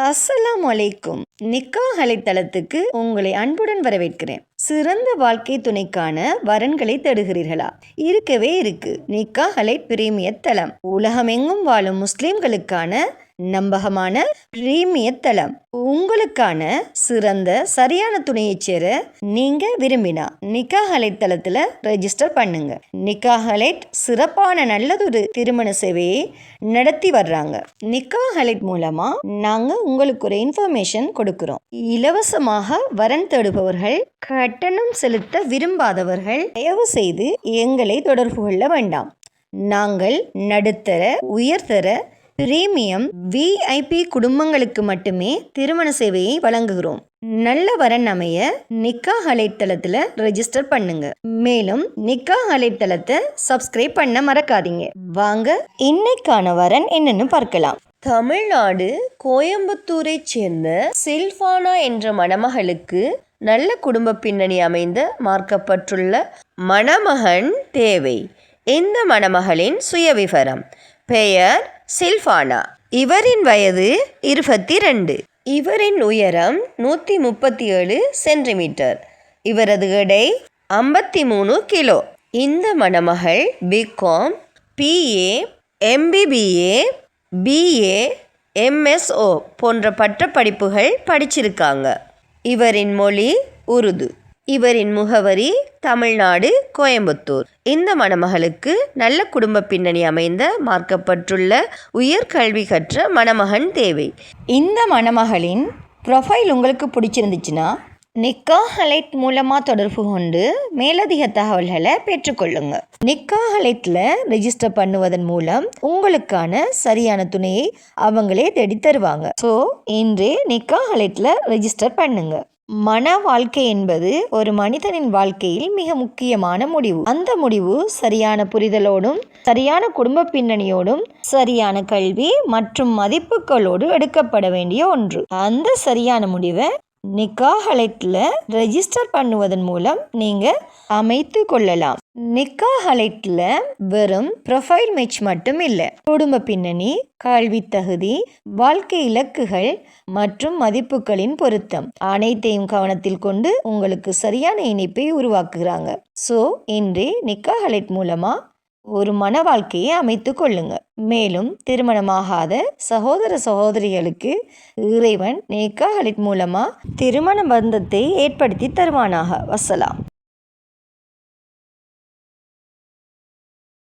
அஸ்ஸலாமு அலைக்கும். நிக்காஹ் அலைத்தளத்துக்கு உங்களை அன்புடன் வரவேற்கிறேன். சிறந்த வாழ்க்கை துணைக்கான வரன்களை தேடுகிறீர்களா? இருக்கவே இருக்கு நிக்காஹ் அலை பிரீமியர் தளம். உலகமெங்கும் வாழும் முஸ்லிம்களுக்கான நம்பகமான பிரீமியர் தளம். உங்களுக்கான சிறந்த சரியான துணையை சேர நீங்க விரும்பினா நிக்காஹ் அலைட் தளத்துல ரெஜிஸ்டர் பண்ணுங்க. நிக்காஹ் அலைட் சிறப்பான நல்லதொரு திருமண சேவையை நடத்தி வர்றாங்க. நிக்காஹ் அலைட் மூலமா நாங்க உங்களுக்கு ஒரு இன்ஃபர்மேஷன் கொடுக்கிறோம். இலவசமாக வரன் தேடுபவர்கள், கட்டணம் செலுத்த விரும்பாதவர்கள் தயவு செய்து எங்களை தொடர்பு கொள்ள வேண்டாம். நாங்கள் நடுத்தர, உயர்தர, பிரீமியம், விஐபி குடும்பங்களுக்கு மட்டுமே திருமண சேவையை வழங்குகிறோம். நல்ல வரன் அமைய நிக்காஹ் அலைட் தளத்துல ரெஜிஸ்டர் பண்ணுங்க. மேலும் நிக்காஹ் அலைட் தளத்தை சப்ஸ்கிரைப் பண்ண மறக்காதீங்க. வாங்க இன்னைக்கான வரன் என்னன்னு பார்க்கலாம். தமிழ்நாடு கோயம்புத்தூரை சேர்ந்த சில்பானா என்ற மணமகளுக்கு நல்ல குடும்ப பின்னணி அமைந்த மார்க்கப்பட்டுள்ள மணமகன் தேவை. இந்த மணமகளின் சுயவிவரம்: பெயர் சில்பானா. இவரின் வயது 22. இவரின் உயரம் 137 சென்டிமீட்டர். இவரது எடை 53 கிலோ. இந்த மணமகள் BCom, BA, MBBA, BA, MSO போன்ற பட்ட படிப்புகள் படிச்சிருக்காங்க. இவரின் மொழி உருது. இவரின் முகவரி தமிழ்நாடு கோயம்புத்தூர். இந்த மணமகளுக்கு நல்ல குடும்ப பின்னணி அமைந்த மார்க்கப்பட்டுள்ள உயர்கல்வி கற்ற மணமகன் தேவை. இந்த மணமகளின் ப்ரொஃபைல் உங்களுக்கு பிடிச்சிருந்துச்சுன்னா நிக்காஹ் அலைட் மூலமாக தொடர்பு கொண்டு மேலதிக தகவல்களை பெற்றுக்கொள்ளுங்க. நிக்காஹ் அலைட்டில் ரெஜிஸ்டர் பண்ணுவதன் மூலம் உங்களுக்கான சரியான துணையை அவங்களே தேடி தருவாங்க. ஸோ இன்றே நிக்காஹ் அலைட்டில் ரெஜிஸ்டர் பண்ணுங்க. மன வாழ்க்கை என்பது ஒரு மனிதனின் வாழ்க்கையில் மிக முக்கியமான முடிவு. அந்த முடிவு சரியான புரிதலோடும், சரியான குடும்ப பின்னணியோடும், சரியான கல்வி மற்றும் மதிப்புகளோடு எடுக்கப்பட வேண்டிய ஒன்று. அந்த சரியான முடிவை நிக்காஹ் அலைட்ல ரெஜிஸ்டர் பண்ணுவதன் மூலம் நீங்க அமைத்து கொள்ளலாம். நிக்காஹ் அலைட்ல வெறும் ப்ரொஃபைல் மேட்ச் மட்டும் இல்லை, குடும்ப பின்னணி, கல்வி தகுதி, வாழ்க்கை இலக்குகள் மற்றும் மதிப்புகளின் பொருத்தம் அனைத்தையும் கவனத்தில் கொண்டு உங்களுக்கு சரியான இணைப்பை உருவாக்குகிறாங்க. ஸோ இன்றே நிக்காஹ் அலைட் மூலமா ஒரு மன வாழ்க்கையை அமைத்து கொள்ளுங்க. மேலும் திருமணமாகாத சகோதர சகோதரிகளுக்கு இறைவன் நிக்காஹ் அலைட் மூலமா திருமண பந்தத்தை ஏற்படுத்தி தருவானாக. வஸ்ஸலாம்.